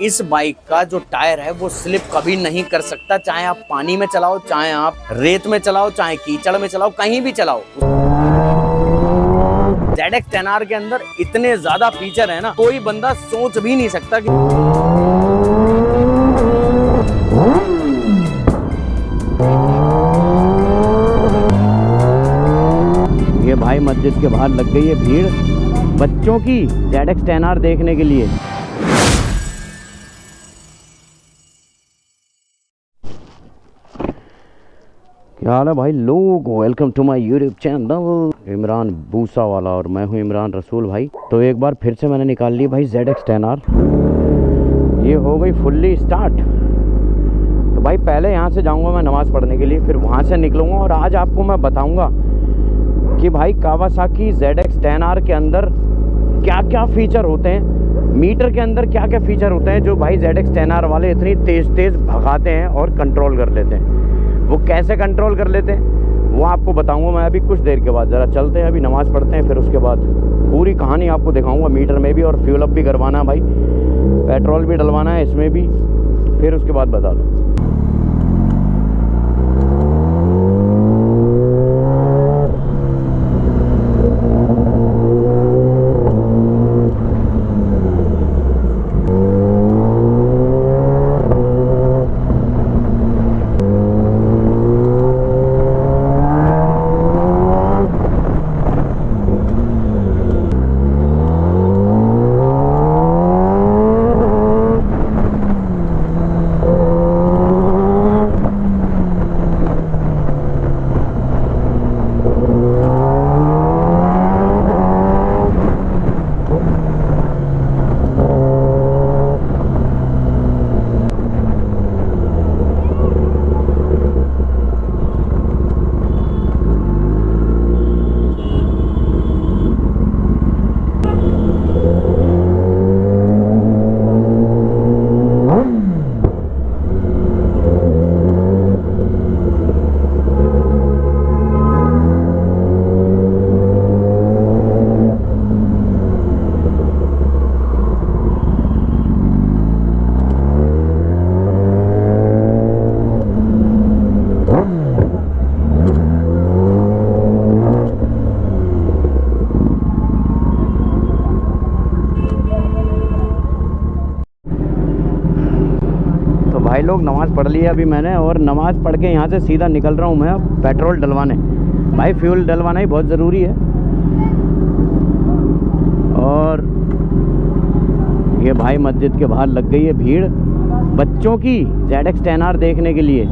इस बाइक का जो टायर है वो स्लिप कभी नहीं कर सकता, चाहे आप पानी में चलाओ, चाहे आप रेत में चलाओ, चाहे कीचड़ में चलाओ, कहीं भी चलाओ। ZX 10R के अंदर इतने ज्यादा फीचर है ना, कोई बंदा सोच भी नहीं सकता कि ये भाई मस्जिद के बाहर लग गई है भीड़ बच्चों की ZX 10R देखने के लिए। क्या हाल है भाई लोग, welcome to my YouTube channel Imran बूसा वाला, और मैं हूं इमरान रसूल भाई। तो एक बार फिर से मैंने निकाल ली भाई ZX 10R, ये हो गई फुल्ली स्टार्ट। तो भाई पहले यहाँ से जाऊंगा मैं नमाज़ पढ़ने के लिए, फिर वहाँ से निकलूँगा और आज आपको मैं बताऊँगा कि भाई कावासाकी ZX 10R के अंदर क्या क्या फ़ीचर होते हैं, मीटर के अंदर क्या क्या फ़ीचर होते हैं जो भाई ZX 10R वाले इतनी तेज़ भगाते हैं और कंट्रोल कर लेते हैं। वो कैसे कंट्रोल कर लेते हैं वो आपको बताऊंगा मैं अभी कुछ देर के बाद। ज़रा चलते हैं, अभी नमाज़ पढ़ते हैं, फिर उसके बाद पूरी कहानी आपको दिखाऊंगा मीटर में भी। और फ्यूल अप भी करवाना है भाई, पेट्रोल भी डलवाना है इसमें भी, फिर उसके बाद बता दो। भाई लोग नमाज़ पढ़ ली है अभी मैंने, और नमाज़ पढ़ के यहाँ से सीधा निकल रहा हूँ मैं अब पेट्रोल डलवाने। भाई फ्यूल डलवाना ही बहुत ज़रूरी है। और ये भाई मस्जिद के बाहर लग गई है भीड़ बच्चों की ZX 10R देखने के लिए।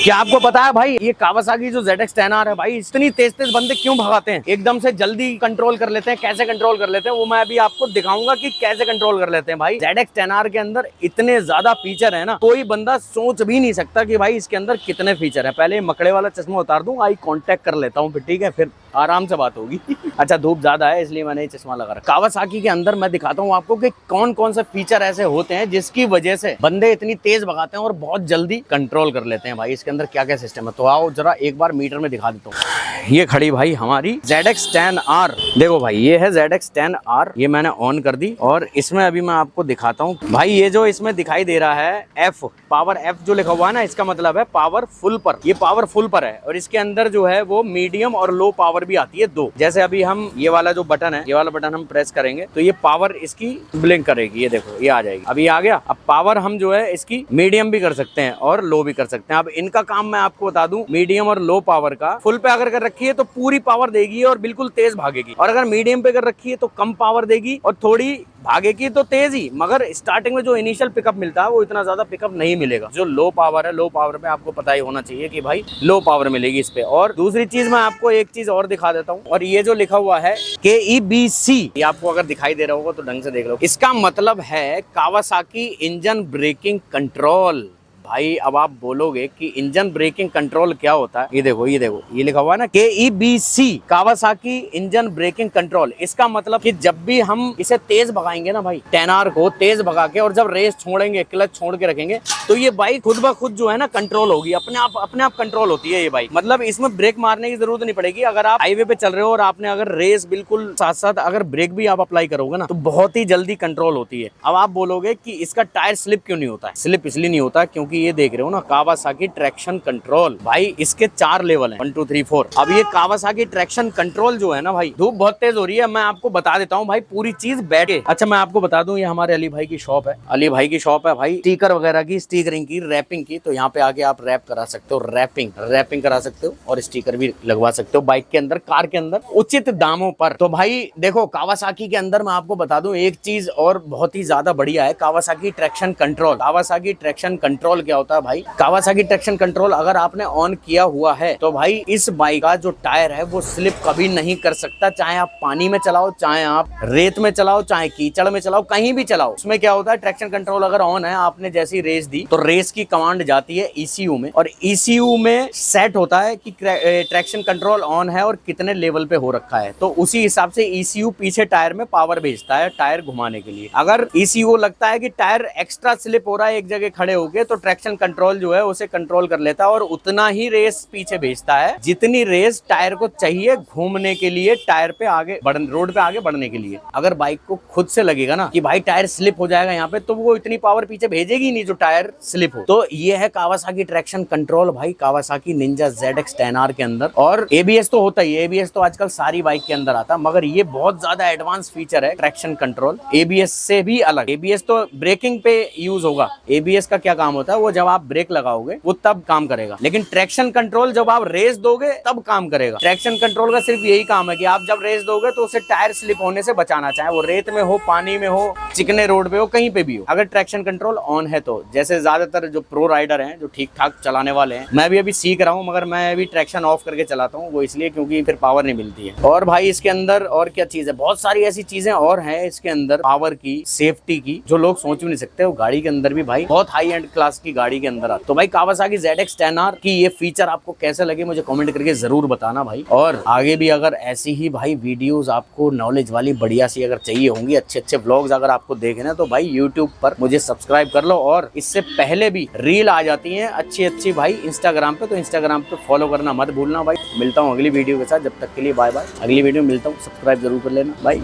क्या आपको पता है भाई ये कावासाकी जो ZX-10R है भाई, इतनी तेज तेज बंदे क्यों भगाते हैं, एकदम से जल्दी कंट्रोल कर लेते हैं, कैसे कंट्रोल कर लेते हैं वो मैं अभी आपको दिखाऊंगा कि कैसे कंट्रोल कर लेते हैं। भाई ZX-10R के अंदर इतने ज्यादा फीचर है ना, कोई बंदा सोच भी नहीं सकता कि भाई इसके अंदर कितने फीचर है। पहले मकड़े वाला चश्मा उतार दूं, आई कांटेक्ट कर लेता हूँ फिर, ठीक है, फिर आराम से बात होगी। अच्छा धूप ज्यादा है इसलिए मैंने चश्मा लगा रखा। कावासाकी के अंदर मैं दिखाता हूँ आपको कि कौन कौन से फीचर ऐसे होते हैं जिसकी वजह से बंदे इतनी तेज भगाते हैं और बहुत जल्दी कंट्रोल कर लेते हैं। भाई इसके अंदर क्या क्या सिस्टम है तो आओ जरा एक बार मीटर में दिखा देता हूँ। ये खड़ी भाई हमारी ZX-10R, देखो भाई ये है ZX-10R, ये मैंने ऑन कर दी और इसमें अभी मैं आपको दिखाता हूँ। भाई ये जो इसमें दिखाई दे रहा है F, पावर F जो लिखा हुआ है ना, इसका मतलब है पावर फुल पर, ये पावर फुल पर है। और इसके अंदर जो है वो मीडियम और लो पावर भी आती है दो। जैसे अभी हम ये वाला जो बटन है, ये वाला बटन हम प्रेस करेंगे तो ये पावर इसकी ब्लिंक करेगी, ये देखो ये आ जाएगी, अभी आ गया। अब पावर हम जो है इसकी मीडियम भी कर सकते हैं और लो भी कर सकते हैं। अब इनका काम मैं आपको बता दूं, मीडियम और लो पावर का, फुल पे अगर कर रखी है तो पूरी पावर देगी और बिल्कुल तेज भागेगी, और अगर मीडियम पे कर रखी है तो कम पावर देगी और थोड़ी भागेगी तो तेज ही, मगर स्टार्टिंग में जो इनिशियल पिकअप मिलता है वो इतना ज्यादा पिकअप नहीं मिलेगा। जो लो पावर है, लो पावर पे आपको पता ही होना चाहिए कि भाई लो पावर मिलेगी इस पे। और दूसरी चीज मैं आपको एक चीज और दिखा देता हूँ, और ये जो लिखा हुआ है KEBC, ये आपको अगर दिखाई दे रहा होगा तो ढंग से देख लो, इसका मतलब है कावासाकी इंजन ब्रेकिंग कंट्रोल। भाई अब आप बोलोगे कि इंजन ब्रेकिंग कंट्रोल क्या होता है, ये देखो ये लिखा हुआ है ना KEBC, Kawasaki engine braking control. इसका मतलब कि जब भी हम इसे तेज भगाएंगे ना भाई, 10R को तेज भगा के, और जब रेस छोड़ेंगे, क्लच छोड़ के रखेंगे, तो ये बाइक खुद ब खुद जो है ना कंट्रोल होगी, अपने आप कंट्रोल होती है ये बाइक। मतलब इसमें ब्रेक मारने की जरूरत नहीं पड़ेगी। अगर आप हाईवे पे चल रहे हो और आपने अगर रेस बिल्कुल साथ साथ अगर ब्रेक भी आप अप्लाई करोगे ना तो बहुत ही जल्दी कंट्रोल होती है। अब आप बोलोगे कि इसका टायर स्लिप क्यों नहीं होता है? स्लिप इसलिए नहीं होता क्योंकि ये देख रहे हो ना कावासाकी ट्रैक्शन कंट्रोल, भाई इसके 4 लेवल हैं, 1 2 3 4। अब ये कावासाकी ट्रैक्शन कंट्रोल जो है ना भाई, धूप बहुत तेज हो रही है, मैं आपको बता देता हूँ भाई पूरी चीज बैठे। अच्छा मैं आपको बता दूं, ये हमारे अली भाई की शॉप है, अली भाई की शॉप है भाई स्टिकर वगैरह की, स्टिकरिंग की, रैपिंग की। तो यहाँ पे आके आप रैप करा सकते हो, रैपिंग करा सकते हो और स्टिकर भी लगवा सकते हो बाइक के अंदर, कार के अंदर, उचित दामों पर। तो भाई देखो कावासाकी के अंदर मैं आपको बता दूं एक चीज और बहुत ही ज्यादा बढ़िया है, Kawasaki traction control. Kawasaki traction control क्या होता है भाई? कावासाकी ट्रैक्शन कंट्रोल अगर आपने ऑन किया हुआ है तो भाई इस बाइक का जो टायर है वो स्लिप कभी नहीं कर सकता, चाहे आप पानी में चलाओ, चाहे आप रेत में चलाओ, चाहे कीचड़ में चलाओ, कहीं भी चलाओ। उसमें क्या होता है, ट्रैक्शन कंट्रोल अगर ऑन है, आपने जैसी रेस दी तो रेस की कमांड जाती है ECU में, और ECU में सेट होता है कि ट्रैक्शन कंट्रोल ऑन है और कितने लेवल पे हो रखा है। तो उसी हिसाब से ECU पीछे टायर में पावर भेजता है टायर घुमाने के लिए। अगर ECU लगता है कि टायर एक्स्ट्रा स्लिप हो रहा है एक जगह खड़े होके, तो ट्रैक्शन कंट्रोल जो है उसे कंट्रोल कर लेता है और उतना ही रेस पीछे भेजता है जितनी रेस टायर को चाहिए घूमने के लिए, टायर पे आगे रोड पे आगे बढ़ने के लिए। अगर बाइक को खुद से लगेगा ना कि भाई टायर स्लिप हो जाएगा यहाँ पे, तो वो इतनी पावर पीछे भेजेगी नहीं जो टायर स्लिप हो। तो ये है कावासाकी ट्रैक्शन कंट्रोल भाई कावासाकी निंजा ZX-10R के अंदर। और ABS तो होता ही है, ABS तो आजकल सारी बाइक के अंदर आता है, मगर ये बहुत ज्यादा एडवांस फीचर है ट्रैक्शन कंट्रोल, ABS से भी अलग। ABS तो ब्रेकिंग पे यूज होगा, ABS का क्या काम होता है, वो जब आप ब्रेक लगाओगे वो तब काम करेगा, लेकिन ट्रैक्शन कंट्रोल जब आप रेस दोगे तब काम करेगा। ट्रैक्शन कंट्रोल का सिर्फ यही काम है कि आप जब रेस दोगे तो उसे टायर स्लिप होने से बचाना, चाहे वो रेत में हो, पानी में हो, चिकने रोड पे हो, कहीं पे भी हो, अगर ट्रैक्शन कंट्रोल ऑन है तो। जैसे ज्यादातर जो प्रो राइडर हैं, जो ठीक ठाक चलाने वाले हैं, मैं भी अभी सीख रहा हूँ, मगर मैं अभी ट्रैक्शन ऑफ करके चलाता हूँ, वो इसलिए क्योंकि फिर पावर नहीं मिलती है। और भाई इसके अंदर और क्या चीज है, बहुत सारी ऐसी चीजें और हैं इसके अंदर, पावर की, सेफ्टी की, जो लोग सोच भी नहीं सकते। वो गाड़ी के अंदर भी भाई बहुत हाई एंड क्लास की गाड़ी के अंदर आता। तो भाई कावासाकी ZX-10R की ये फीचर आपको कैसे लगे मुझे कमेंट करके जरूर बताना भाई। और आगे भी अगर ऐसी ही भाई वीडियोस आपको नॉलेज वाली बढ़िया सी अगर चाहिए होंगी, अच्छे व्लॉग्स अगर आपको देखना, तो भाई यूट्यूब पर मुझे सब्सक्राइब कर लो। और इससे पहले भी रील आ जाती है अच्छी भाई इंस्टाग्राम पे, तो इंस्टाग्राम पे फॉलो करना मत भूलना भाई। मिलता हूँ अगली वीडियो के साथ, जब तक के लिए बाय बाय। अगली वीडियो में मिलता हूँ, सब्सक्राइब जरूर कर लेना, बाय।